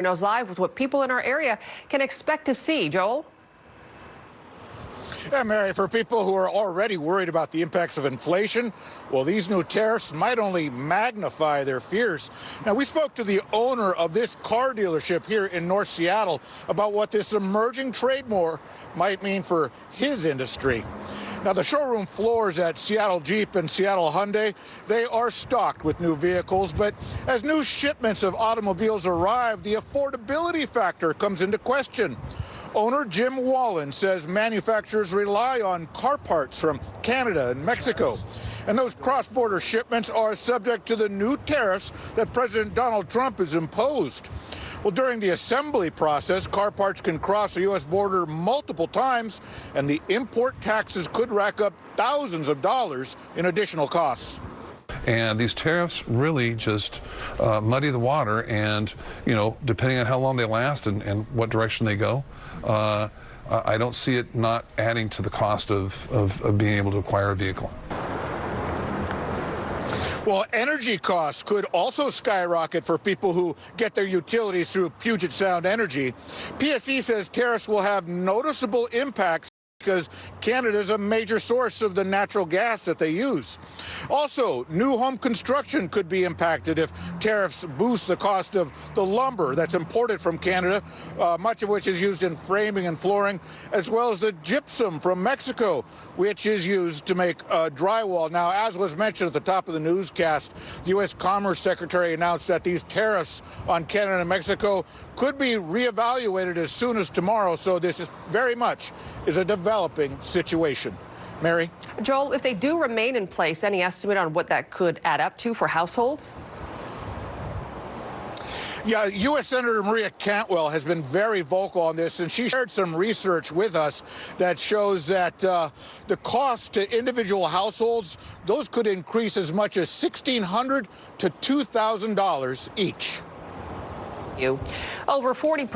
Knows live with what people in our area can expect to see. Joel? Yeah, Mary, for people who are already worried about the impacts of inflation, well, these new tariffs might only magnify their fears. Now, we spoke to the owner of this car dealership here in North Seattle about what this emerging trade war might mean for his industry. Now, the showroom floors at Seattle Jeep and Seattle Hyundai, they are stocked with new vehicles, but as new shipments of automobiles arrive, the affordability factor comes into question. Owner Jim Walen says manufacturers rely on car parts from Canada and Mexico, and those cross-border shipments are subject to the new tariffs that President Donald Trump has imposed. Well, during the assembly process, car parts can cross the U.S. border multiple times, and the import taxes could rack up thousands of dollars in additional costs. And these tariffs really just muddy the water, and, you know, depending on how long they last and what direction they go, I don't see it not adding to the cost of being able to acquire a vehicle. Well, energy costs could also skyrocket for people who get their utilities through Puget Sound Energy. PSE says tariffs will have noticeable impacts because Canada is a major source of the natural gas that they use. Also, new home construction could be impacted if tariffs boost the cost of the lumber that's imported from Canada, much of which is used in framing and flooring, as well as the gypsum from Mexico, which is used to make drywall. Now, as was mentioned at the top of the newscast, the U.S. Commerce Secretary announced that these tariffs on Canada and Mexico could be reevaluated as soon as tomorrow, so this is very much is a developing situation. Mary? Joel, if they do remain in place, any estimate on what that could add up to for households? Yeah, U.S. Senator Maria Cantwell has been very vocal on this, and she shared some research with us that shows that the cost to individual households, those could increase as much as $1,600 to $2,000 each. Over 40%